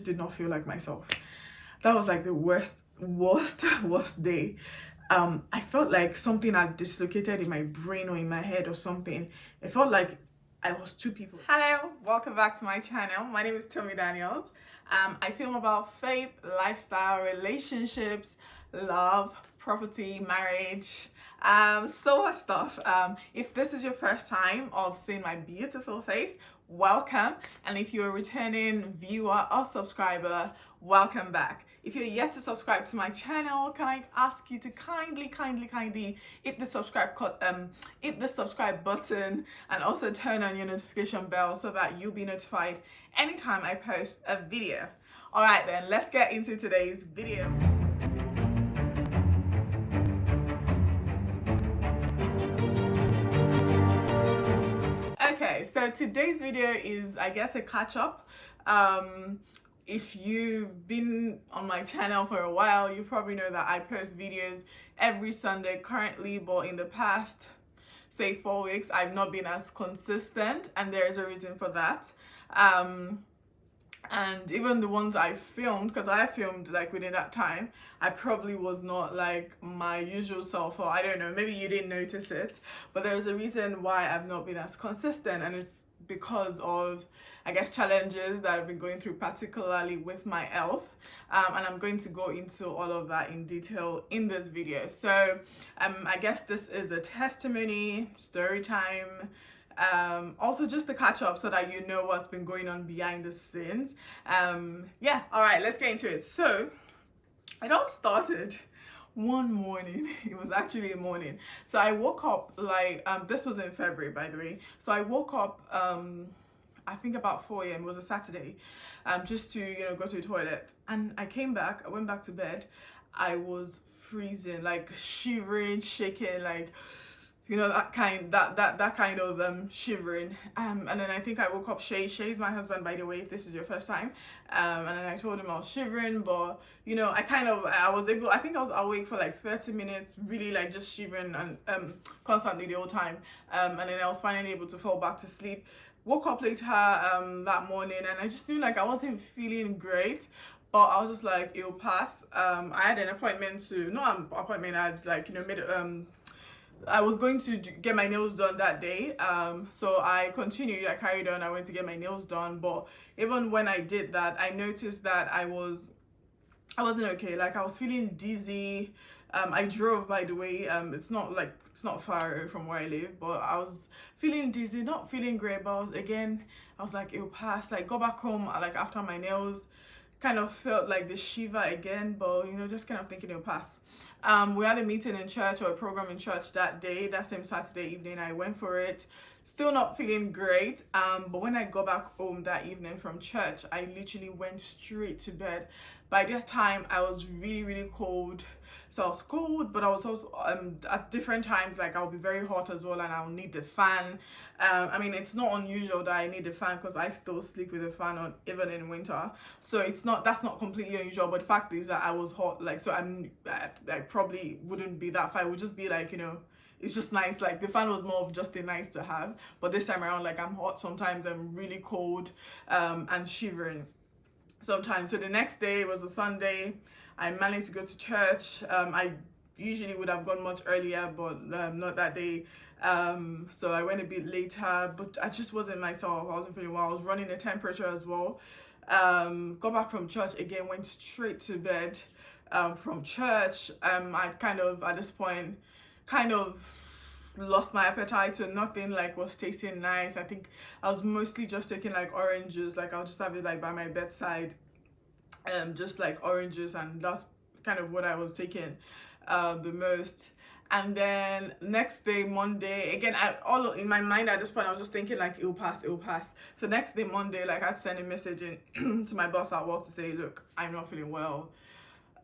did not feel like myself. That was like the worst day. I felt like something had dislocated in my brain or in my head or something. It felt like I was two people. Hello, welcome back to my channel. My name is Tommy Daniels. I film about faith, lifestyle, relationships, love, property, marriage, so much stuff. If this is your first time of seeing my beautiful face, welcome. And if you're a returning viewer or subscriber, welcome back. If you're yet to subscribe to my channel, can I ask you to kindly hit the subscribe button and also turn on your notification bell so that you'll be notified anytime I post a video. All right then, let's get into today's video. Okay, so today's video is, I guess, a catch-up. If you've been on my channel for a while, you probably know that I post videos every Sunday currently, but in the past, say 4 weeks, I've not been as consistent, and there is a reason for that. And even the ones I filmed, because I filmed like within that time, I probably was not like my usual self, or I don't know, maybe you didn't notice it, but there's a reason why I've not been as consistent, and it's because of, I guess, challenges that I've been going through, particularly with my health, and I'm going to go into all of that in detail in this video. So I guess this is a testimony, story time, also just to catch up so that you know what's been going on behind the scenes. Yeah, all right, let's get into it. So it all started one morning. It was actually a morning. So I woke up like this was in February, by the way. So I woke up I think about 4 a.m. It was a Saturday, just to, you know, go to the toilet. And I came back, I went back to bed. I was freezing, like shivering, shaking, like, you know, that kind of shivering. And then I think I woke up Shay's my husband, by the way, if this is your first time. And then I told him I was shivering, but you know, I think I was awake for like 30 minutes, really like just shivering and constantly the whole time. And then I was finally able to fall back to sleep. Woke up later that morning, and I just knew like I wasn't feeling great, but I was just like, it'll pass. I had an appointment I had, like, you know, made I was going to get my nails done that day, so I carried on. I went to get my nails done, but even when I did that, I noticed that I wasn't okay. Like, I was feeling dizzy. I drove, by the way. It's not far away from where I live, but I was feeling dizzy, not feeling great, but I was like, it'll pass. Like, go back home, like, after my nails, kind of felt like the shiver again, but you know, just kind of thinking it'll pass. We had a meeting in church, or a program in church that day, that same Saturday evening. I went for it, still not feeling great, but when I got back home that evening from church, I literally went straight to bed. By that time, I was really cold. So I was cold, but I was also at different times, like, I'll be very hot as well, and I'll need the fan. I mean, it's not unusual that I need the fan, because I still sleep with the fan on even in winter. So that's not completely unusual. But the fact is that I was hot, like, so I probably wouldn't be that far. It would just be like, you know, it's just nice. Like, the fan was more of just a nice to have, but this time around, like, I'm hot sometimes, I'm really cold, and shivering sometimes. So the next day was a Sunday. I managed to go to church. I usually would have gone much earlier, but not that day. So I went a bit later, but I just wasn't myself. I wasn't feeling well. I was running a temperature as well. Got back from church again, went straight to bed. From church, I kind of, at this point, kind of lost my appetite, so nothing like was tasting nice. I think I was mostly just taking like orange juice. Like, I'll just have it like by my bedside, just like orange juice, and that's kind of what I was taking the most. And then next day, Monday, again, all in my mind at this point, I was just thinking like, it'll pass. So next day, Monday, like, I had to send a message in to my boss at work to say, look, I'm not feeling well.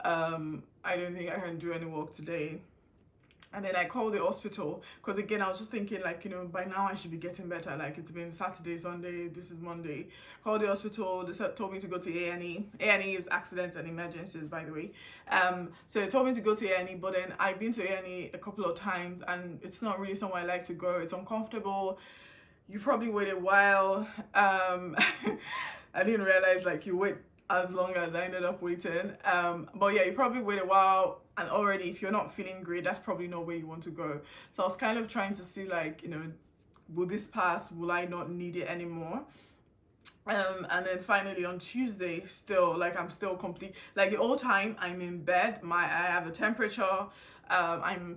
I don't think I can do any work today. And then I called the hospital, because again, I was just thinking like, you know, by now I should be getting better. Like, it's been Saturday, Sunday, this is Monday. Called the hospital, they told me to go to A&E. A&E is accidents and emergencies, by the way. So they told me to go to A&E, but then I've been to A&E a couple of times, and it's not really somewhere I like to go. It's uncomfortable. You probably wait a while. I didn't realize like you wait as long as I ended up waiting. But yeah, you probably wait a while, and already if you're not feeling great, that's probably not where you want to go. So I was kind of trying to see, like, will this pass? Will I not need it anymore? And then finally on Tuesday, still like I'm still complete. Like the whole time I'm in bed, I have a temperature. I'm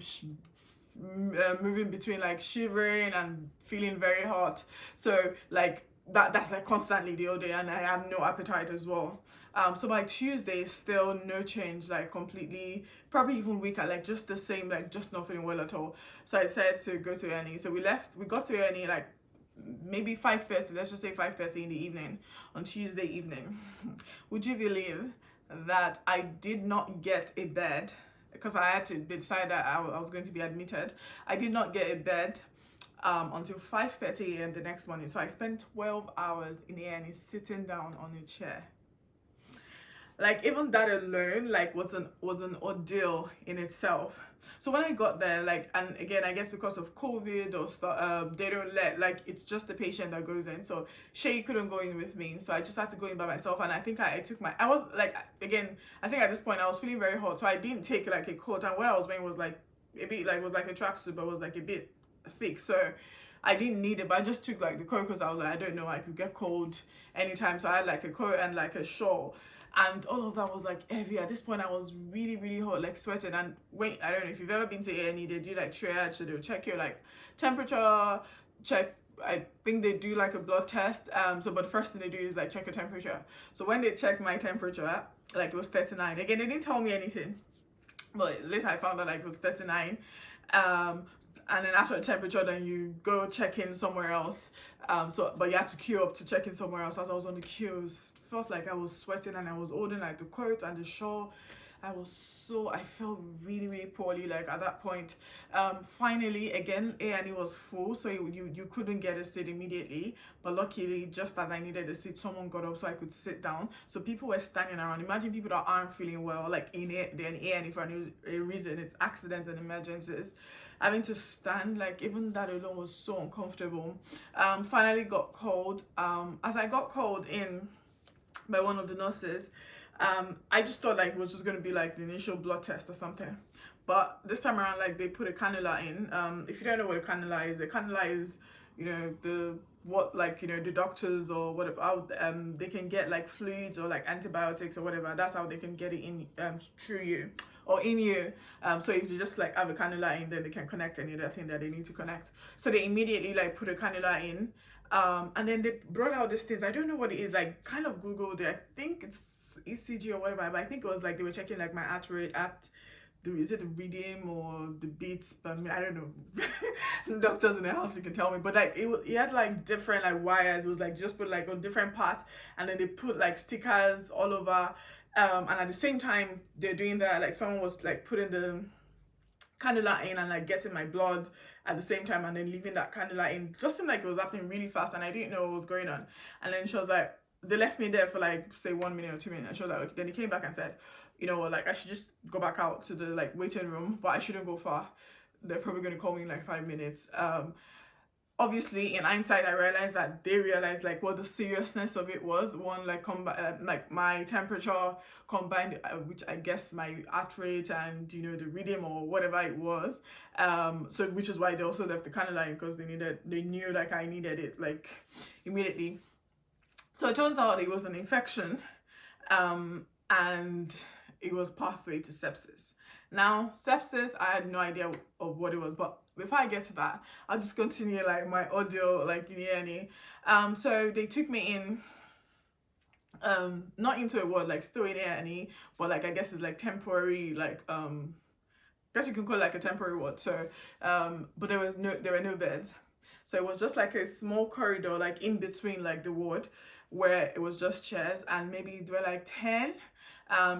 moving between like shivering and feeling very hot. So like that's like constantly the whole day, and I have no appetite as well. So by Tuesday, still no change, like completely, probably even weaker, like just the same, like just not feeling well at all. So I decided to go to A&E. So we got to A&E like maybe 5:30, let's just say 5:30 in the evening on Tuesday evening. Would you believe that I did not get a bed because I had to decide that I was going to be admitted. I did not get a bed until 5:30 a.m. the next morning. So I spent 12 hours in the A&E sitting down on a chair. Like even that alone like was an ordeal in itself. So when I got there, like, and again I guess because of COVID or stuff, they don't let, like, it's just the patient that goes in. So Shay couldn't go in with me, so I just had to go in by myself. And I think I took my, I was like, again, I think at this point I was feeling very hot, so I didn't take like a coat, and what I was wearing was like a bit, like, was like a tracksuit, but was like a bit thick. So I didn't need it, but I just took like the coat because I was like, I don't know, I could get cold anytime. So I had like a coat and like a shawl, and all of that was like heavy. At this point I was really really hot, like sweating. And wait, I don't know if you've ever been to A&E, they do like triage, so they'll check your like temperature, check, I think they do like a blood test. So but the first thing they do is like check your temperature. So when they checked my temperature, like it was 39. Again, they didn't tell me anything, but later I found out like it was 39. And then after the temperature, then you go check in somewhere else. So but you had to queue up to check in somewhere else. As I was on the queue, it felt like I was sweating, and I was holding like the coat and the shawl. I felt really really poorly like at that point. Finally, again, A&E was full, so you couldn't get a seat immediately, but luckily just as I needed a seat, someone got up so I could sit down. So people were standing around. Imagine people that aren't feeling well, like they're in A&E for a reason, it's accidents and emergencies, having to stand, like even that alone was so uncomfortable. Finally got called. As I got called in by one of the nurses, I just thought like it was just gonna be like the initial blood test or something. But this time around, like they put a cannula in. If you don't know what a cannula is, the what, like, the doctors or whatever, they can get like fluids or like antibiotics or whatever. That's how they can get it in, through you or in you. So if you just like have a cannula in, then they can connect any other thing that they need to connect. So they immediately like put a cannula in. And then they brought out these things. I don't know what it is. I kind of Googled it. I think it's ECG or whatever, but I think it was like they were checking like my heart rate at is it the rhythm or the beats? But I mean, I don't know. Doctors in the house, you can tell me. But like it had like different like wires. It was like just put like on different parts, and then they put like stickers all over. And at the same time they're doing that, like someone was like putting the cannula in and like getting my blood at the same time, and then leaving that cannula in. Just seemed like it was happening really fast, and I didn't know what was going on. And then she was like, they left me there for like say 1 minute or 2 minutes, and she was like, okay. Then he came back and said, you know what, like I should just go back out to the like waiting room, but I shouldn't go far. They're probably going to call me in like 5 minutes. Obviously in hindsight I realized that they realized like what the seriousness of it was. One, like like my temperature combined, which I guess my heart rate and the rhythm or whatever it was, so which is why they also left the cannula in, because they knew like I needed it like immediately. So it turns out it was an infection, and it was pathway to sepsis. Now, sepsis, I had no idea of what it was, but before I get to that, I'll just continue like my audio, like in A&E. So they took me in, not into a ward, like still in A&E, but like I guess it's like temporary, like I guess you can call it like a temporary ward. So, but there were no beds. So it was just like a small corridor, like in between like the ward, where it was just chairs, and maybe there were like 10.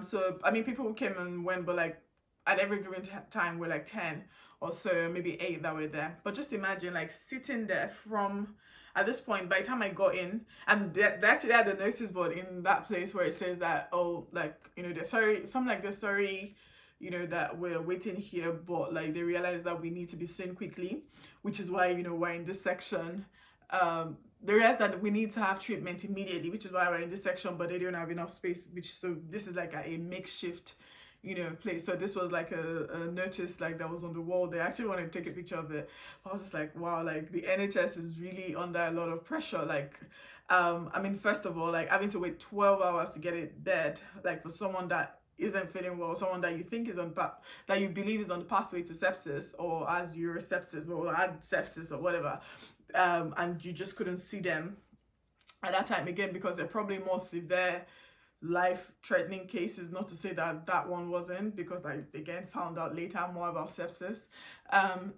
So I mean, people who came and went, but like at every given time we're like 10 or so, maybe 8 that were there. But just imagine like sitting there from, at this point, by the time I got in, and they actually had a notice board in that place where it says that, oh, like, they're sorry, something like they're sorry, that we're waiting here, but like they realize that we need to be seen quickly, which is why, we're in this section. they realized that we need to have treatment immediately, which is why we're in this section, but they don't have enough space, so this is like a makeshift, place. So this was like a notice like that was on the wall. They actually wanted to take a picture of it. I was just like, wow, like the NHS is really under a lot of pressure. Like, I mean, first of all, like having to wait 12 hours to get it dead, like for someone that isn't feeling well, someone that you think is that you believe is on the pathway to sepsis, or as your sepsis, or had sepsis or whatever, and you just couldn't see them at that time, again, because they're probably more severe life-threatening cases. Not to say that that one wasn't, because I again found out later more about sepsis.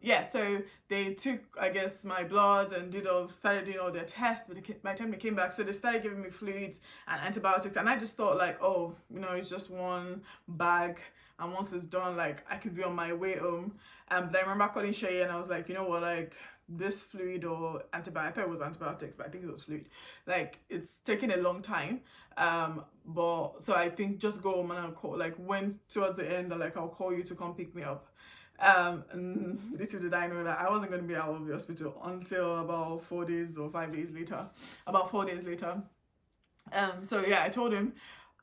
Yeah, so they took, I guess, my blood and started doing all their tests. But by the time they came back, so they started giving me fluids and antibiotics, and I just thought like, oh, it's just one bag, and once it's done, like I could be on my way home. But I remember calling Shay, and I was like, you know what, like this fluid or antibiotic, I thought it was antibiotics, but I think it was fluid. Like, it's taking a long time. But so I think just go home, and I'll call, like when towards the end, like I'll call you to come pick me up. And little did I know that I wasn't going to be out of the hospital until about 4 days or 5 days later. About 4 days later. So yeah, I told him.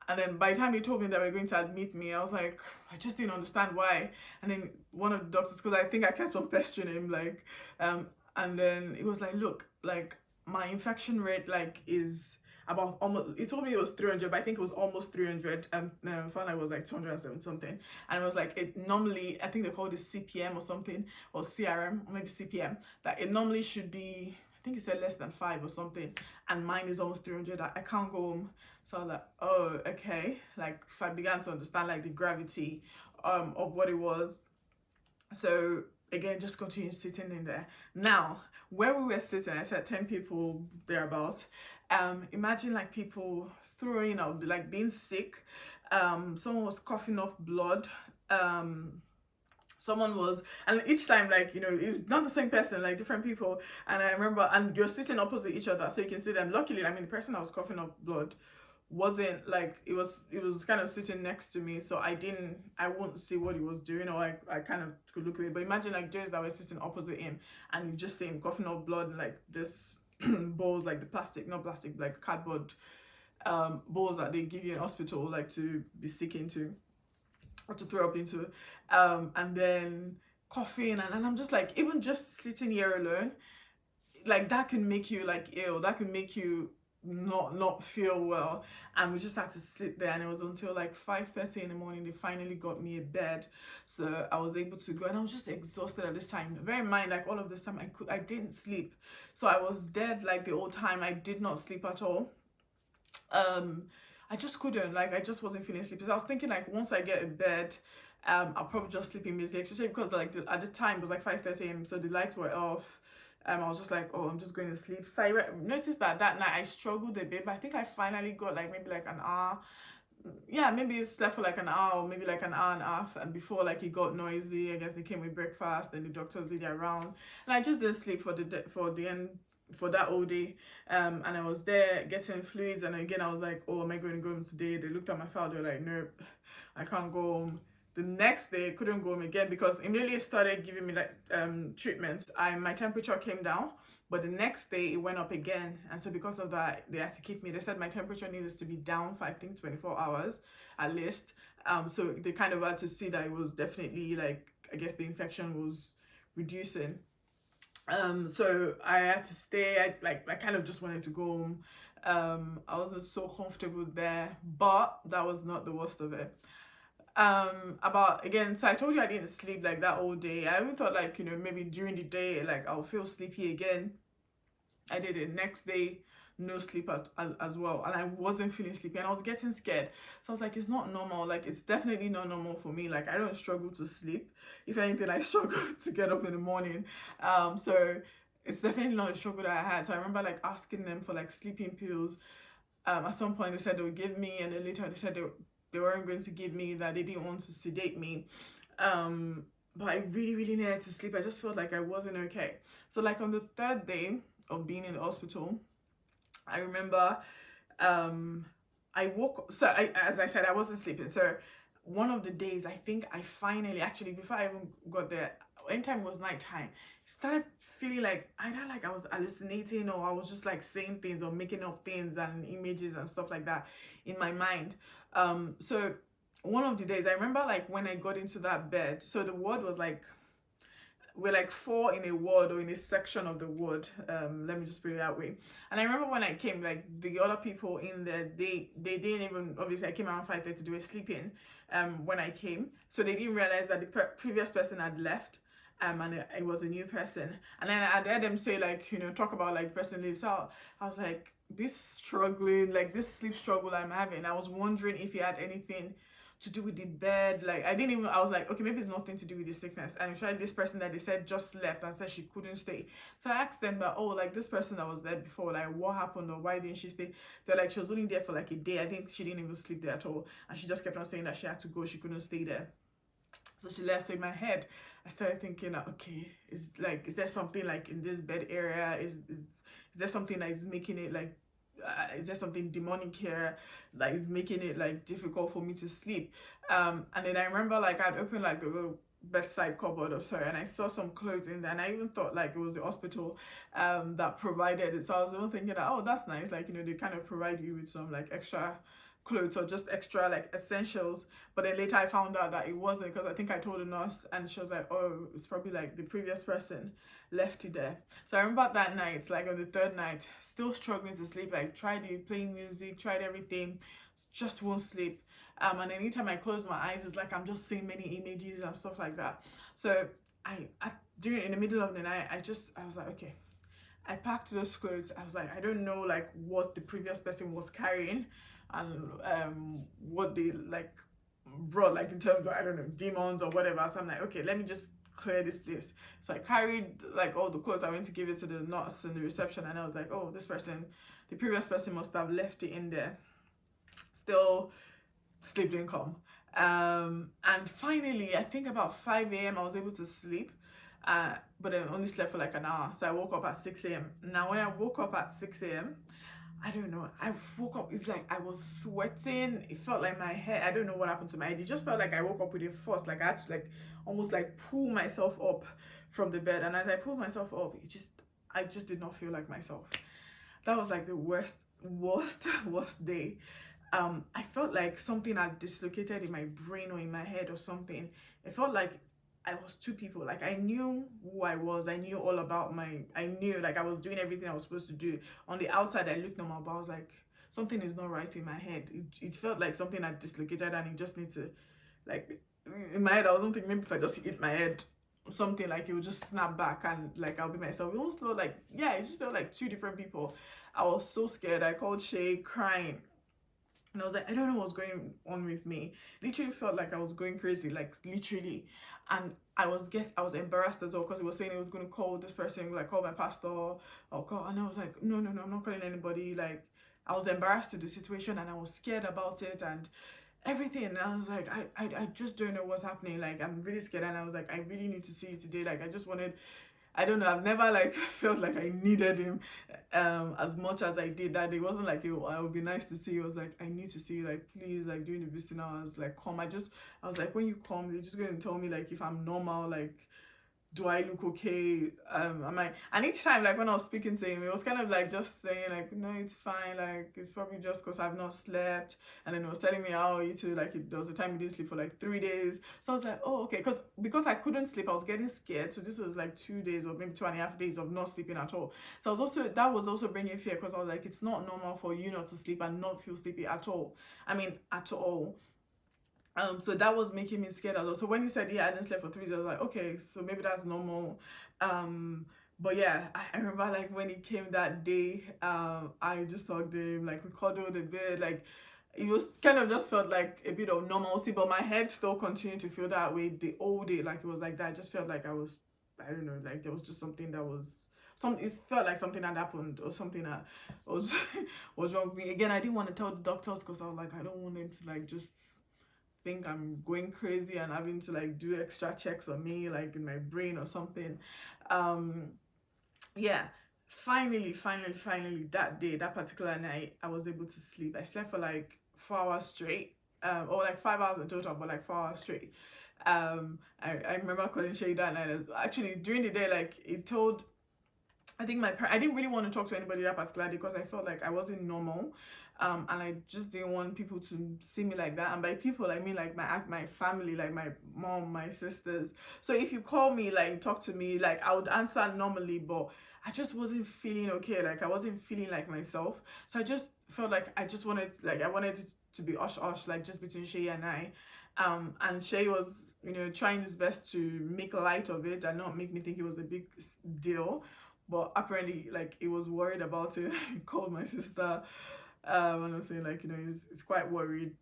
And then by the time he told me that we're going to admit me, I was like, I just didn't understand why. And then one of the doctors, because I think I kept on pestering him, like, and then he was like, look, like my infection rate like is about almost, he told me it was 300, but I think it was almost 300, and I found out it was like 207 something. And it was like, it normally, I think they call it CPM or something, or CRM, or maybe CPM, that it normally should be, I think it said less than 5 or something, and mine is almost 300. I can't go home. So I was like, oh, okay. Like, so I began to understand like the gravity of what it was. So again, just continue sitting in there. Now, where we were sitting, I said 10 people thereabouts. Imagine like people throwing up, like being sick. Someone was coughing off blood. Someone was, and each time, like, it's not the same person, like different people. And I remember, and you're sitting opposite each other, so you can see them. Luckily, I mean, the person that was coughing up blood wasn't like, it was kind of sitting next to me, so I wouldn't see what he was doing, or I kind of could look away. But imagine like those that were sitting opposite him, and you just see him coughing up blood, and like this bowls, like the plastic, not plastic, like cardboard bowls that they give you in hospital, like to be sick into or to throw up into, and then coughing, and I'm just like, even just sitting here alone, like that can make you like ill, that can make you not feel well. And we just had to sit there, and it was until like 5:30 in the morning they finally got me a bed, so I was able to go. And I was just exhausted at this time. Bear in mind, like all of this time I didn't sleep, so I was dead like the whole time. I did not sleep at all. I just couldn't, like I just wasn't feeling sleepy. So I was thinking like once I get in bed, I'll probably just sleep immediately, especially because like at the time it was like 5:30 a.m, so the lights were off. I was just like, oh, I'm just going to sleep. So I noticed that night I struggled a bit, but I think I finally got like maybe like an hour. Yeah, maybe it slept for like an hour, or maybe like an hour and a half. And before like it got noisy, I guess they came with breakfast, and the doctors did their round. And I just didn't sleep for the end, for that whole day. And I was there getting fluids, and again I was like, oh, am I going to go home today? They looked at my file, they were like, nope, I can't go home. The next day I couldn't go home again, because immediately started giving me like treatment, my temperature came down, but the next day it went up again. And so because of that, they had to keep me, they said my temperature needed to be down for I think 24 hours at least. So they kind of had to see that it was definitely like, I guess the infection was reducing. So I had to stay. I kind of just wanted to go home. I wasn't so comfortable there, but that was not the worst of it. About, again, so I told you I didn't sleep like that all day. I even thought like, maybe during the day like I'll feel sleepy again. I did it. Next day, no sleep as well, and I wasn't feeling sleepy, and I was getting scared. So I was like, it's not normal. Like, it's definitely not normal for me. Like, I don't struggle to sleep. If anything, I struggle to get up in the morning. So it's definitely not a struggle that I had. So I remember like asking them for like sleeping pills. At some point they said they would give me, and then later they said they weren't going to give me, that they didn't want to sedate me. But I really, really needed to sleep. I just felt like I wasn't okay. So like on the third day of being in the hospital, I remember I woke, so as I said, I wasn't sleeping. So one of the days, I think I finally, actually before I even got there, anytime it was nighttime, it started feeling like either like I was hallucinating or I was just like saying things or making up things and images and stuff like that in my mind. So one of the days I remember like when I got into that bed, so the ward was like, we're like four in a ward or in a section of the ward. Let me just put it that way. And I remember when I came, like the other people in there, they didn't even, obviously I came around 5:30, they were sleeping when I came, so they didn't realize that the previous person had left. And it was a new person. And then I heard them say, like, you know, talk about like the person leaves out. I was like, this struggling, like this sleep struggle I'm having, I was wondering if he had anything to do with the bed. Like I didn't even, I was like, okay, maybe it's nothing to do with the sickness. And actually this person that they said just left and said she couldn't stay. So I asked them that, oh, like this person that was there before, like what happened or why didn't she stay? They're like, she was only there for like a day. I think she didn't even sleep there at all. And she just kept on saying that she had to go, she couldn't stay there. So she left. So in my head, I started thinking, okay, is there something like in this bed area? Is there something that is making it like, is there something demonic here that is making it like difficult for me to sleep? And then I remember like I'd opened like the little bedside cupboard or so, and I saw some clothes in there, and I even thought like it was the hospital that provided it. So I was even thinking that, oh, that's nice, like, you know, they kind of provide you with some like extra clothes or just extra like essentials. But then later I found out that it wasn't, because I think I told the nurse and she was like, oh, it's probably like the previous person left it there. So I remember that night, like on the third night, still struggling to sleep, like tried playing music, tried everything, just won't sleep. And anytime I close my eyes, it's like I'm just seeing many images and stuff like that. So I during in the middle of the night, I was like, okay, I packed those clothes. I was like, I don't know like what the previous person was carrying and what they like brought, like in terms of, I don't know, demons or whatever. So I'm like, okay, let me just clear this place. So I carried like all the clothes. I went to give it to the nurse in the reception, and I was like, oh, this person, the previous person must have left it in there. Still, sleep didn't come. And finally, I think about 5 a.m. I was able to sleep. But I only slept for like an hour. So I woke up at 6 a.m. Now, when I woke up at 6 a.m., I don't know, I woke up, it's like I was sweating. It felt like my hair, I don't know what happened to my head. It just felt like I woke up with a force. Like I had to like almost like pull myself up from the bed. And as I pulled myself up, I just did not feel like myself. That was like the worst day. I felt like something had dislocated in my brain or in my head or something. It felt like I was two people. Like I knew who I was. I knew all about I knew like I was doing everything I was supposed to do. On the outside, I looked normal, but I was like, something is not right in my head. It felt like something had dislocated and it just needs to, like, in my head, I was thinking maybe if I just hit my head, something like it would just snap back and like I'll be myself. It almost felt like, yeah, it just felt like two different people. I was so scared. I called Shay crying. And I was like, I don't know what's going on with me. Literally felt like I was going crazy, like literally. And I was embarrassed as well, because he was saying he was going to call this person, like call my pastor or call. And I was like, no, I'm not calling anybody. Like I was embarrassed to the situation and I was scared about it and everything. And I was like, I just don't know what's happening. Like I'm really scared. And I was like, I really need to see you today. Like I just wanted, I don't know, I've never like felt like I needed him as much as I did that day. It wasn't like, oh, I would be nice to see you. It was like, I need to see you, like please, like during the visiting hours, like come. I was like, when you come, you're just going to tell me like if I'm normal, like do I look okay? I'm like, and each time like when I was speaking to him, it was kind of like just saying like, no, it's fine, like it's probably just because I've not slept. And then he was telling me how you too, like there was a time he didn't sleep for like 3 days. So I was like, oh, okay, because I couldn't sleep, I was getting scared. So this was like 2 days or maybe 2.5 days of not sleeping at all. So that was also bringing fear, because I was like, it's not normal for you not to sleep and not feel sleepy at all. I mean, at all. So that was making me scared as well. So when he said, yeah, I didn't sleep for 3 days, I was like, okay, so maybe that's normal. But yeah, I remember like when he came that day, I just hugged him, like we cuddled a bit, like it was kind of just felt like a bit of normalcy, but my head still continued to feel that way the whole day. Like it was like that. I just felt like I don't know, like there was just something that was, it felt like something had happened or something that was was wrong with me. Again, I didn't want to tell the doctors because I was like, I don't want them to like just think I'm going crazy and having to like do extra checks on me, like in my brain or something. Yeah, finally that day, that particular night, I was able to sleep. I slept for like 4 hours straight. or like 5 hours in total, but like 4 hours straight. I remember calling Shay that night. Actually, during the day, like it told. I think I didn't really want to talk to anybody that particular day because I felt like I wasn't normal, and I just didn't want people to see me like that. And by people, I mean like my family, like my mom, my sisters. So if you call me, like talk to me, like I would answer normally, but I just wasn't feeling okay. Like I wasn't feeling like myself. So I just felt like I wanted it to be hush hush, like just between Shay and I. And Shay was, trying his best to make light of it and not make me think it was a big deal, but apparently like he was worried about it. He called my sister, and I'm saying like, he's quite worried,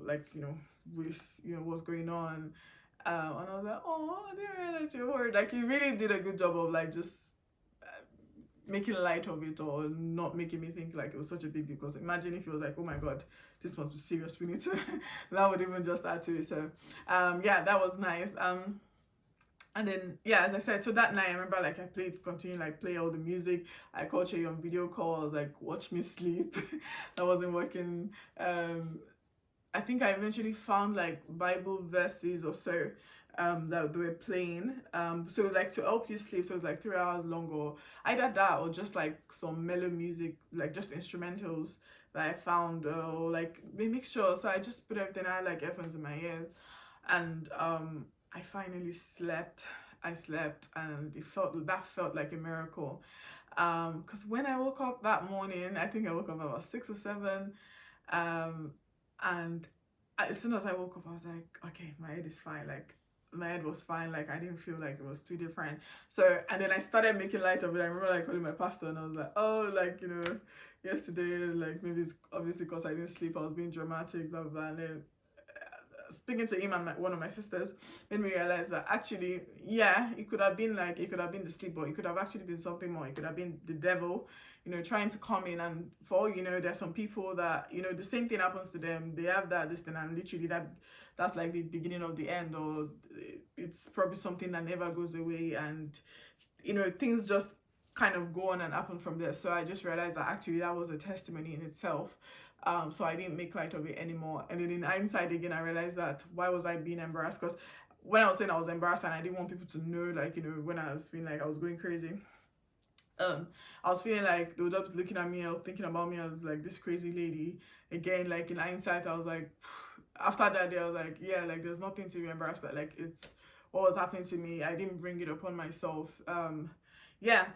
like, with what's going on, and I was like, oh, I didn't realize you're worried. Like he really did a good job of like just making light of it, or not making me think like it was such a big deal. Because imagine if it was like, oh my god, this must be serious, we need to that would even just add to it. So yeah, that was nice. And then yeah, as I said, so that night I remember like I continued like play all the music. I called Shay on video calls, like watch me sleep. That wasn't working. I think I eventually found like Bible verses or so that they were playing. So it was like to help you sleep, so it was like 3 hours long, or either that or just like some mellow music, like just instrumentals that I found, or like a mixture. So I just put everything, I had like earphones in my ears, and I finally slept. I slept, and that felt like a miracle. Because when I woke up that morning, I think I woke up about 6 or 7, and as soon as I woke up, I was like, okay, my head is fine. Like my head was fine. Like I didn't feel like it was too different. So, and then I started making light of it. I remember like calling my pastor, and I was like, oh, like yesterday, like maybe it's obviously because I didn't sleep. I was being dramatic, blah blah blah. And then speaking to him and one of my sisters made me realize that actually, yeah, it could have been the sleep, but it could have actually been something more. It could have been the devil, trying to come in. And for all there's some people that the same thing happens to them. They have this thing, and literally that's like the beginning of the end, or it's probably something that never goes away, and things just kind of go on and happen from there. So I just realized that actually that was a testimony in itself. So I didn't make light of it anymore. And then in hindsight again, I realized that why was I being embarrassed? Because when I was saying I was embarrassed and I didn't want people to know, like, when I was feeling like I was going crazy, I was feeling like they were just looking at me or thinking about me as like this crazy lady. Again, like in hindsight, I was like, after that day, I was like, yeah, like there's nothing to be embarrassed at. Like it's what was happening to me. I didn't bring it upon myself. Yeah.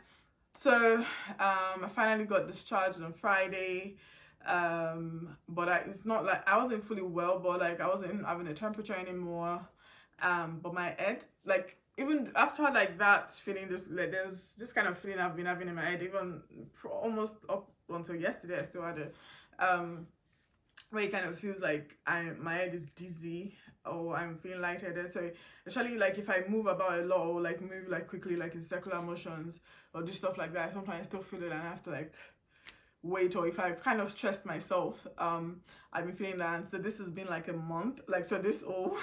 So I finally got discharged on Friday. But it's not like I wasn't fully well, but like I wasn't having a temperature anymore. But my head, like even after like that feeling, this like there's this kind of feeling I've been having in my head, even almost up until yesterday. I still had it. Where it kind of feels like my head is dizzy, or I'm feeling lightheaded. So especially like if I move about a lot, or like move like quickly, like in circular motions, or do stuff like that, sometimes I still feel it and I have to like wait. Or if I've kind of stressed myself, I've been feeling that. And so this has been like a month, like, so this whole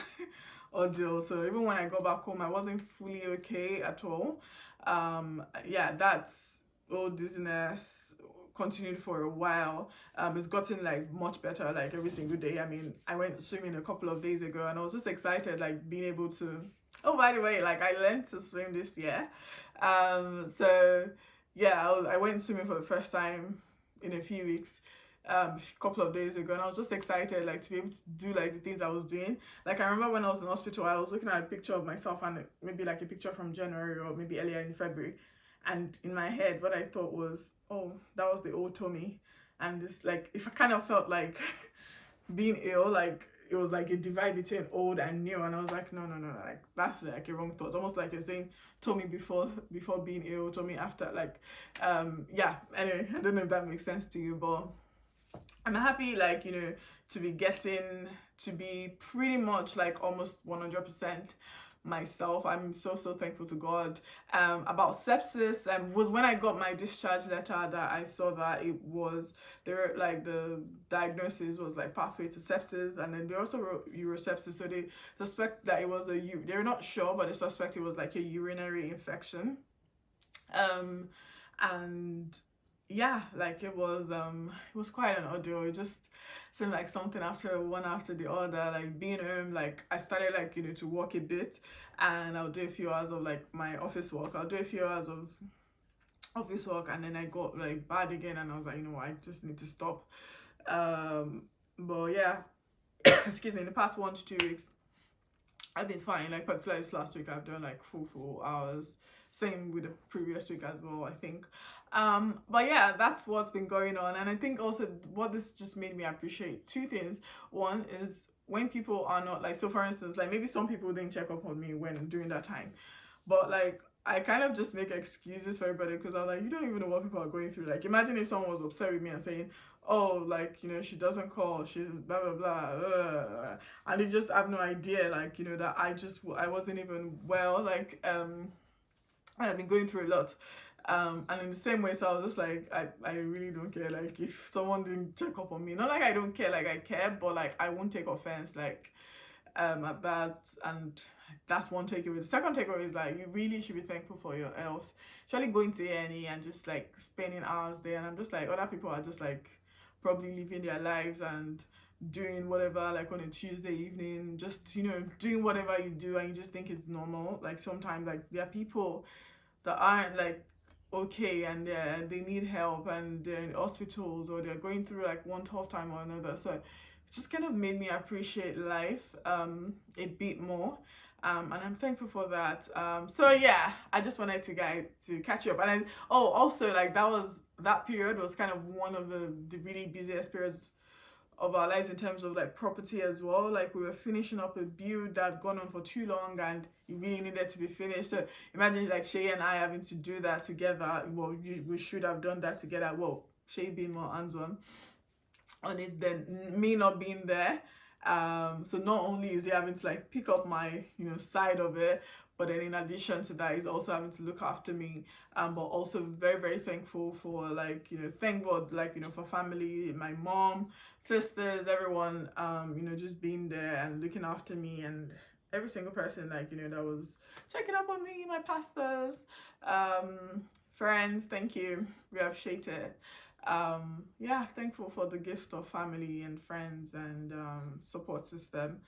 ordeal. So even when I go back home, I wasn't fully okay at all. Yeah, that's all dizziness continued for a while. It's gotten like much better like every single day. I mean, I went swimming a couple of days ago, and I was just excited, like being able to, oh, by the way, like I learned to swim this year. So yeah, I went swimming for the first time in a few weeks, a couple of days ago, and I was just excited like to be able to do like the things I was doing. Like I remember when I was in hospital, I was looking at a picture of myself, and maybe like a picture from January or maybe earlier in February, and in my head what I thought was, oh, that was the old Tommy. And this, like, if I kind of felt like being ill, like it was like a divide between old and new, and I was like, no, like that's like a wrong thought. Almost like you're saying Tommy before being ill, Tommy after, like yeah. Anyway, I don't know if that makes sense to you, but I'm happy, like, to be getting to be pretty much like almost 100% myself. I'm so thankful to God. About sepsis, was when I got my discharge letter that I saw that it was there, like the diagnosis was like pathway to sepsis, and then they also wrote urosepsis. So they suspect that it was they're not sure, but they suspect it was like a urinary infection. And yeah, like it was quite an ordeal. It just seemed like something after one after the other. Like being home, like I started like, you know, to work a bit, and I'll do a few hours of like my office work. I'll do a few hours of office work, and then I got like bad again, and I was like, you know what, I just need to stop. Um, but yeah, excuse me, in the past 1 to 2 weeks, I've been fine. Like particularly this last week, I've done like full hours. Same with the previous week as well, I think. But yeah, that's what's been going on, and I think also what this just made me appreciate two things. One is when people are not like, so for instance, like maybe some people didn't check up on me when during that time, but like I kind of just make excuses for everybody because I'm like, you don't even know what people are going through. Like, imagine if someone was upset with me and saying, oh, like, you know, she doesn't call, she's blah, blah, blah, and they just have no idea, like, you know, that I wasn't even well, like, I've been going through a lot. And in the same way, so I was just like, I really don't care. Like, if someone didn't check up on me, not like I don't care, like I care, but like I won't take offense. Like, at that, and that's one takeaway. The second takeaway is like you really should be thankful for your health. Actually going to A&E and just like spending hours there, and I'm just like other people are just like probably living their lives and doing whatever, like on a Tuesday evening, just, you know, doing whatever you do, and you just think it's normal. Like sometimes like there are people that aren't like okay, and they need help, and they're in hospitals, or they're going through like one tough time or another. So it just kind of made me appreciate life a bit more. And I'm thankful for that. So yeah, I just wanted to catch you up. And also like that period was kind of one of the really busiest periods of our lives in terms of like property as well. Like we were finishing up a build that had gone on for too long, and it really needed to be finished. So imagine like Shay and I having to do that together. Well, we should have done that together. Well, Shay being more hands-on on it than me not being there. So not only is he having to like pick up my, you know, side of it, but then in addition to that, he's also having to look after me. But also very thankful for like, you know, thank God, like, you know, for family, my mom, sisters, everyone, you know, just being there and looking after me, and every single person, like, you know, that was checking up on me, my pastors, friends, thank you, we appreciate it. Yeah, thankful for the gift of family and friends and support system.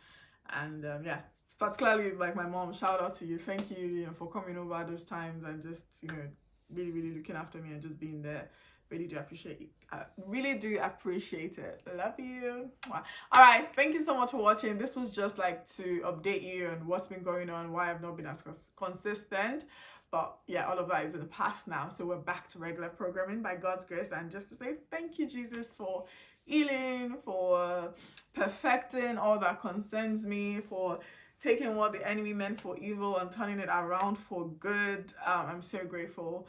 And yeah, particularly like my mom, shout out to you, thank you, you know, for coming over those times and just, you know, really looking after me and just being there. Really do appreciate it. I really do appreciate it. Love you. All right, thank you so much for watching. This was just like to update you on what's been going on, why I've not been as consistent. But yeah, all of that is in the past now. So we're back to regular programming by God's grace. And just to say thank you, Jesus, for healing, for perfecting all that concerns me, for taking what the enemy meant for evil and turning it around for good. I'm so grateful.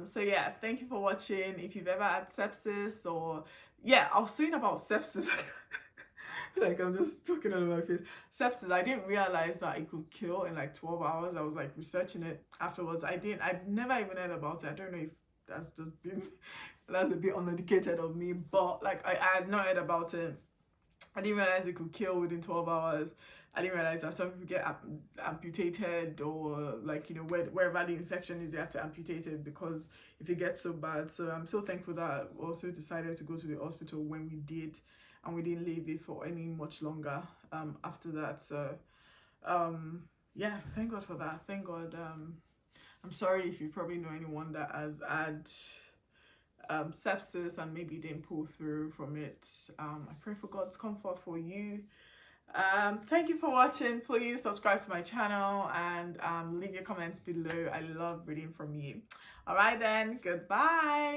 So yeah, thank you for watching. If you've ever had sepsis, or yeah, I was saying about sepsis. Like I'm just talking out of my face. Sepsis, I didn't realize that it could kill in like 12 hours. I was like researching it afterwards. I've never even heard about it. I don't know if that's just been, that's a bit uneducated of me, but like I had not heard about it. I didn't realize it could kill within 12 hours. I didn't realize that some people get amputated, or like, you know, wherever the infection is, they have to amputate it because if it gets so bad. So I'm so thankful that I also decided to go to the hospital when we did, and we didn't leave it for any much longer after that. So yeah, thank God for that. Thank God. I'm sorry if you probably know anyone that has had sepsis and maybe didn't pull through from it. I pray for God's comfort for you. Thank you for watching. Please subscribe to my channel and leave your comments below. I love reading from you. All right then, goodbye.